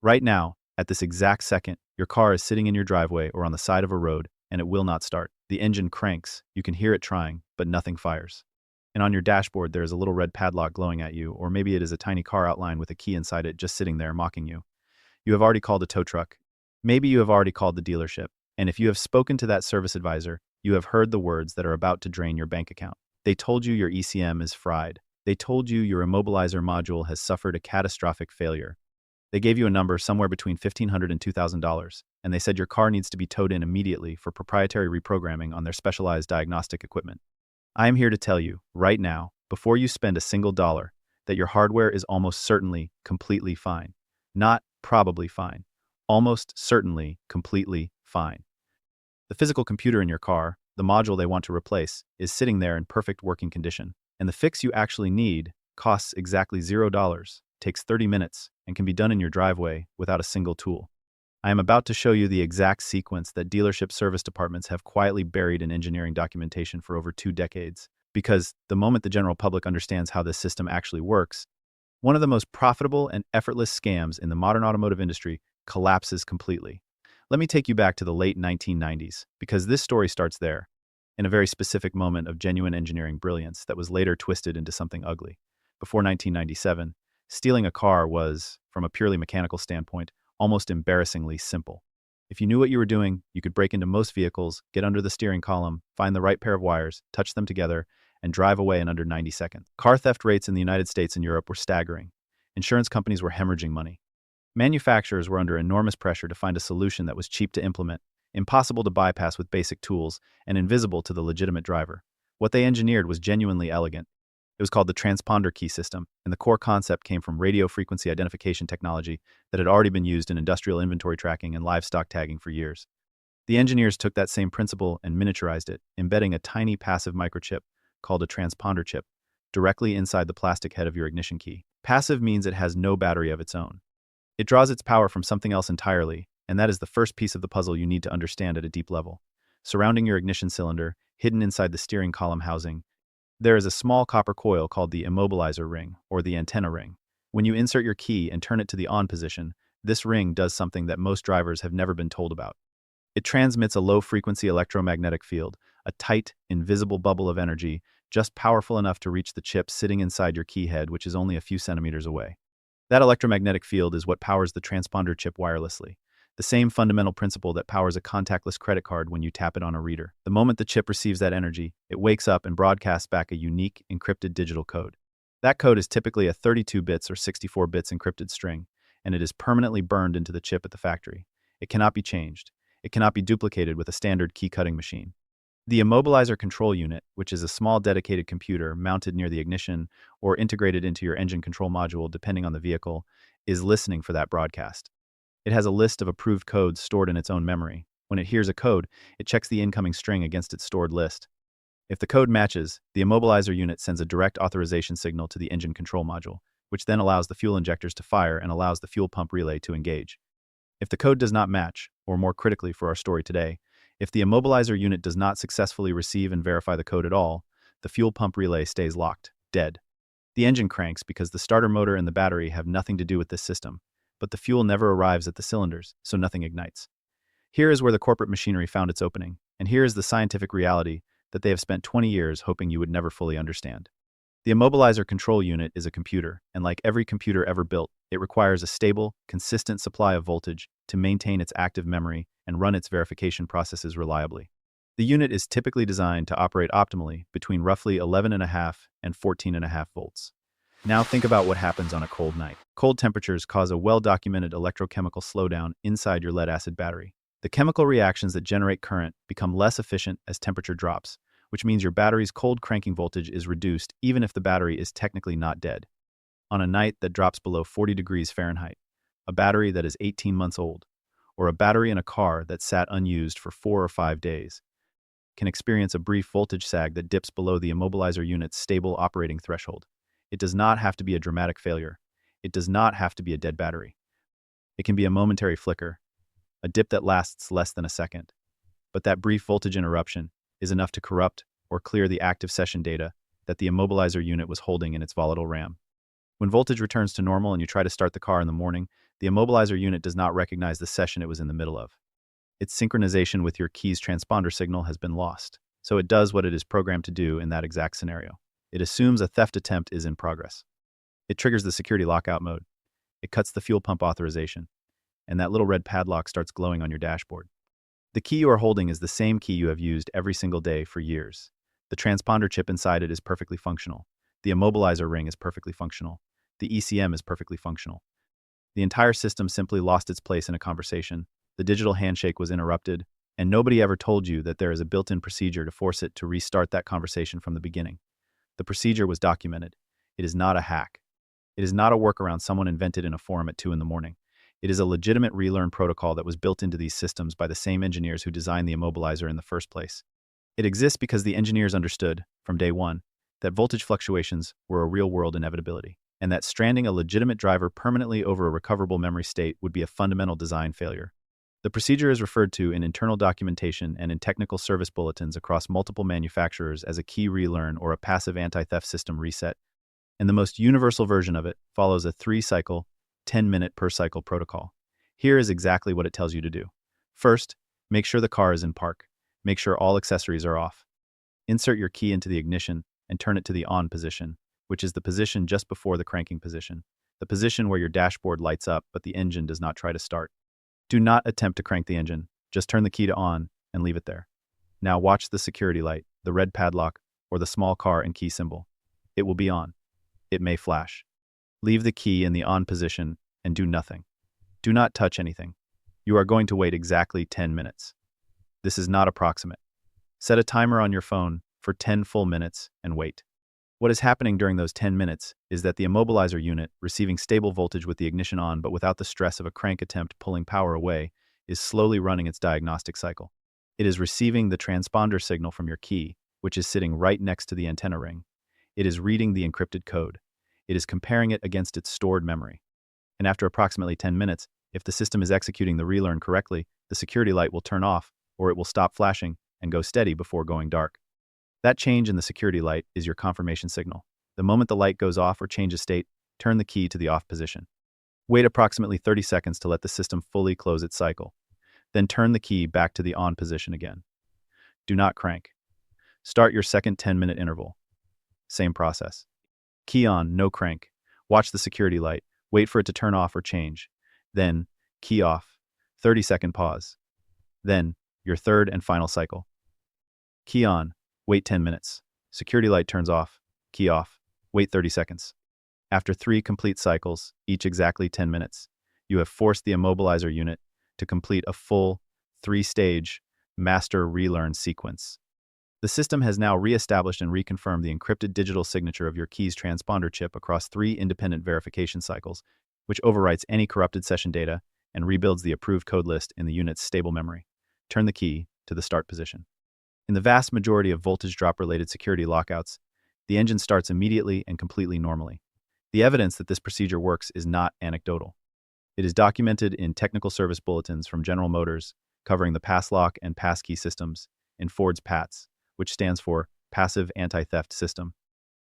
Right now, at this exact second, your car is sitting in your driveway or on the side of a road, and it will not start. The engine cranks, you can hear it trying, but nothing fires. And on your dashboard, there is a little red padlock glowing at you, or maybe it is a tiny car outline with a key inside it just sitting there mocking you. You have already called a tow truck. Maybe you have already called the dealership. And if you have spoken to that service advisor, you have heard the words that are about to drain your bank account. They told you your ECM is fried. They told you your Immobilizer module has suffered a catastrophic failure. They gave you a number somewhere between $1,500 and $2,000, and they said your car needs to be towed in immediately for proprietary reprogramming on their specialized diagnostic equipment. I am here to tell you, right now, before you spend a single dollar, that your hardware is almost certainly completely fine. Not probably fine. Almost certainly completely fine. The physical computer in your car, the module they want to replace, is sitting there in perfect working condition. And the fix you actually need costs exactly $0, takes 30 minutes, and can be done in your driveway without a single tool. I am about to show you the exact sequence that dealership service departments have quietly buried in engineering documentation for over 2 decades, because the moment the general public understands how this system actually works, one of the most profitable and effortless scams in the modern automotive industry collapses completely. Let me take you back to the late 1990s, because this story starts there, in a very specific moment of genuine engineering brilliance that was later twisted into something ugly. Before 1997, stealing a car was, from a purely mechanical standpoint, almost embarrassingly simple. If you knew what you were doing, you could break into most vehicles, get under the steering column, find the right pair of wires, touch them together, and drive away in under 90 seconds. Car theft rates in the United States and Europe were staggering. Insurance companies were hemorrhaging money. Manufacturers were under enormous pressure to find a solution that was cheap to implement, impossible to bypass with basic tools, and invisible to the legitimate driver. What they engineered was genuinely elegant. It was called the transponder key system, and the core concept came from radio frequency identification technology that had already been used in industrial inventory tracking and livestock tagging for years. The engineers took that same principle and miniaturized it, embedding a tiny passive microchip, called a transponder chip, directly inside the plastic head of your ignition key. Passive means it has no battery of its own. It draws its power from something else entirely, and that is the first piece of the puzzle you need to understand at a deep level. Surrounding your ignition cylinder, hidden inside the steering column housing, there is a small copper coil called the Immobilizer ring, or the antenna ring. When you insert your key and turn it to the on position, this ring does something that most drivers have never been told about. It transmits a low-frequency electromagnetic field, a tight, invisible bubble of energy, just powerful enough to reach the chip sitting inside your key head, which is only a few centimeters away. That electromagnetic field is what powers the transponder chip wirelessly. The same fundamental principle that powers a contactless credit card when you tap it on a reader. The moment the chip receives that energy, it wakes up and broadcasts back a unique, encrypted digital code. That code is typically a 32 bits or 64 bits encrypted string, and it is permanently burned into the chip at the factory. It cannot be changed. It cannot be duplicated with a standard key-cutting machine. The Immobilizer control unit, which is a small dedicated computer mounted near the ignition or integrated into your engine control module depending on the vehicle, is listening for that broadcast. It has a list of approved codes stored in its own memory. When it hears a code, it checks the incoming string against its stored list. If the code matches, the Immobilizer unit sends a direct authorization signal to the engine control module, which then allows the fuel injectors to fire and allows the fuel pump relay to engage. If the code does not match, or more critically for our story today, if the Immobilizer unit does not successfully receive and verify the code at all, the fuel pump relay stays locked, dead. The engine cranks because the starter motor and the battery have nothing to do with this system, but the fuel never arrives at the cylinders, so nothing ignites. Here is where the corporate machinery found its opening, and here is the scientific reality that they have spent 20 years hoping you would never fully understand. The Immobilizer control unit is a computer, and like every computer ever built, it requires a stable, consistent supply of voltage to maintain its active memory and run its verification processes reliably. The unit is typically designed to operate optimally between roughly 11.5 and 14.5 volts. Now think about what happens on a cold night. Cold temperatures cause a well-documented electrochemical slowdown inside your lead-acid battery. The chemical reactions that generate current become less efficient as temperature drops, which means your battery's cold cranking voltage is reduced even if the battery is technically not dead. On a night that drops below 40 degrees Fahrenheit, a battery that is 18 months old, or a battery in a car that sat unused for 4 or 5 days, can experience a brief voltage sag that dips below the Immobilizer unit's stable operating threshold. It does not have to be a dramatic failure. It does not have to be a dead battery. It can be a momentary flicker, a dip that lasts less than a second. But that brief voltage interruption is enough to corrupt or clear the active session data that the Immobilizer unit was holding in its volatile RAM. When voltage returns to normal and you try to start the car in the morning, The Immobilizer unit does not recognize the session it was in the middle of. Its synchronization with your key's transponder signal has been lost, so it does what it is programmed to do in that exact scenario. It assumes a theft attempt is in progress. It triggers the security lockout mode. It cuts the fuel pump authorization, and that little red padlock starts glowing on your dashboard. The key you are holding is the same key you have used every single day for years. The transponder chip inside it is perfectly functional. The Immobilizer ring is perfectly functional. The ECM is perfectly functional. The entire system simply lost its place in a conversation. The digital handshake was interrupted, and nobody ever told you that there is a built-in procedure to force it to restart that conversation from the beginning. The procedure was documented. It is not a hack. It is not a workaround someone invented in a forum at 2 in the morning. It is a legitimate relearn protocol that was built into these systems by the same engineers who designed the Immobilizer in the first place. It exists because the engineers understood, from day one, that voltage fluctuations were a real-world inevitability, and that stranding a legitimate driver permanently over a recoverable memory state would be a fundamental design failure. The procedure is referred to in internal documentation and in technical service bulletins across multiple manufacturers as a key relearn or a passive anti-theft system reset, and the most universal version of it follows a 3-cycle, 10-minute per cycle protocol. Here is exactly what it tells you to do. First, make sure the car is in park. Make sure all accessories are off. Insert your key into the ignition and turn it to the on position, which is the position just before the cranking position, the position where your dashboard lights up but the engine does not try to start. Do not attempt to crank the engine. Just turn the key to on and leave it there. Now watch the security light, the red padlock, or the small car and key symbol. It will be on. It may flash. Leave the key in the on position and do nothing. Do not touch anything. You are going to wait exactly 10 minutes. This is not approximate. Set a timer on your phone for 10 full minutes and wait. What is happening during those 10 minutes is that the Immobilizer unit, receiving stable voltage with the ignition on but without the stress of a crank attempt pulling power away, is slowly running its diagnostic cycle. It is receiving the transponder signal from your key, which is sitting right next to the antenna ring. It is reading the encrypted code. It is comparing it against its stored memory. And after approximately 10 minutes, if the system is executing the relearn correctly, the security light will turn off, or it will stop flashing and go steady before going dark. That change in the security light is your confirmation signal. The moment the light goes off or changes state, turn the key to the off position. Wait approximately 30 seconds to let the system fully close its cycle. Then turn the key back to the on position again. Do not crank. Start your second 10-minute interval. Same process. Key on, no crank. Watch the security light. Wait for it to turn off or change. Then, key off. 30-second pause. Then, your third and final cycle. Key on. Wait 10 minutes. Security light turns off. Key off. Wait 30 seconds. After 3 complete cycles, each exactly 10 minutes, you have forced the Immobilizer unit to complete a full 3-stage master relearn sequence. The system has now re-established and reconfirmed the encrypted digital signature of your key's transponder chip across 3 independent verification cycles, which overwrites any corrupted session data and rebuilds the approved code list in the unit's stable memory. Turn the key to the start position. In the vast majority of voltage drop-related security lockouts, the engine starts immediately and completely normally. The evidence that this procedure works is not anecdotal. It is documented in technical service bulletins from General Motors covering the Padlock and passkey systems, in Ford's PATS, which stands for Passive Anti-Theft System,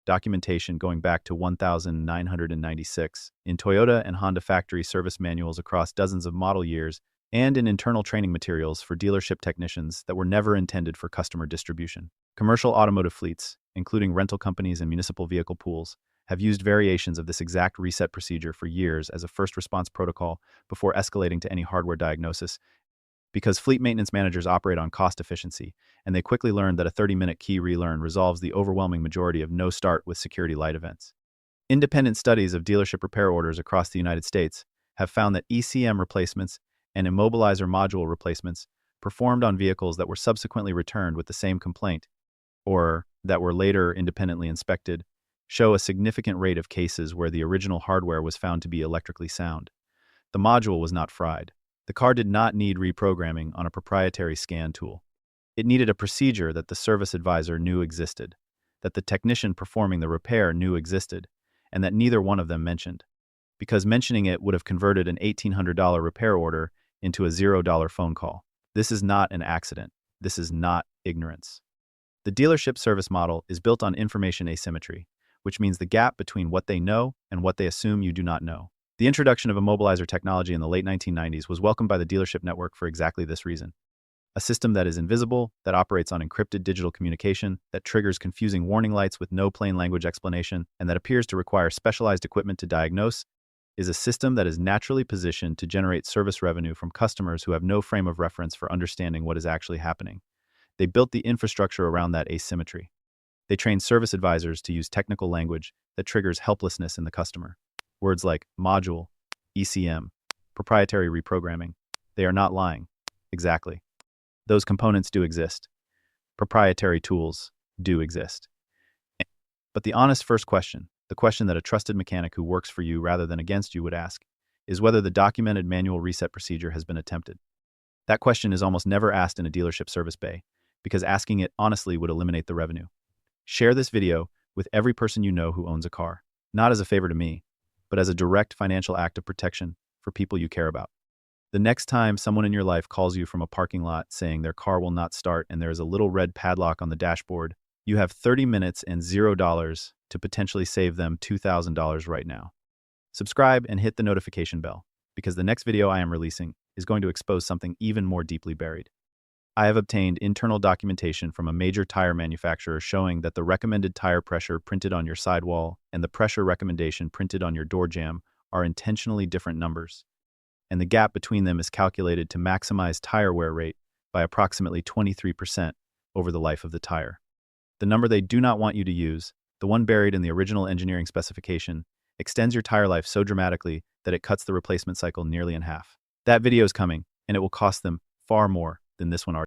documentation going back to 1996, in Toyota and Honda factory service manuals across dozens of model years, and in internal training materials for dealership technicians that were never intended for customer distribution. Commercial automotive fleets, including rental companies and municipal vehicle pools, have used variations of this exact reset procedure for years as a first response protocol before escalating to any hardware diagnosis, because fleet maintenance managers operate on cost efficiency, and they quickly learned that a 30-minute key relearn resolves the overwhelming majority of no start with security light events. Independent studies of dealership repair orders across the United States have found that ECM replacements and Immobilizer module replacements performed on vehicles that were subsequently returned with the same complaint, or that were later independently inspected, show a significant rate of cases where the original hardware was found to be electrically sound. The module was not fried. The car did not need reprogramming on a proprietary scan tool. It needed a procedure that the service advisor knew existed, that the technician performing the repair knew existed, and that neither one of them mentioned, because mentioning it would have converted an $1,800 repair order into a $0 phone call. This is not an accident. This is not ignorance. The dealership service model is built on information asymmetry, which means the gap between what they know and what they assume you do not know. The introduction of Immobilizer technology in the late 1990s was welcomed by the dealership network for exactly this reason. A system that is invisible, that operates on encrypted digital communication, that triggers confusing warning lights with no plain language explanation, and that appears to require specialized equipment to diagnose, is a system that is naturally positioned to generate service revenue from customers who have no frame of reference for understanding what is actually happening. They built the infrastructure around that asymmetry. They trained service advisors to use technical language that triggers helplessness in the customer. Words like module, ECM, proprietary reprogramming, they are not lying. Exactly. Those components do exist. Proprietary tools do exist. But the honest first question, the question that a trusted mechanic who works for you rather than against you would ask, is whether the documented manual reset procedure has been attempted. That question is almost never asked in a dealership service bay, because asking it honestly would eliminate the revenue. Share this video with every person you know who owns a car, not as a favor to me, but as a direct financial act of protection for people you care about. The next time someone in your life calls you from a parking lot saying their car will not start and there is a little red padlock on the dashboard, you have 30 minutes and $0 to potentially save them $2,000 right now. Subscribe and hit the notification bell, because the next video I am releasing is going to expose something even more deeply buried. I have obtained internal documentation from a major tire manufacturer showing that the recommended tire pressure printed on your sidewall and the pressure recommendation printed on your door jamb are intentionally different numbers, and the gap between them is calculated to maximize tire wear rate by approximately 23% over the life of the tire. The number they do not want you to use, the one buried in the original engineering specification, extends your tire life so dramatically that it cuts the replacement cycle nearly in half. That video is coming, and it will cost them far more than this one.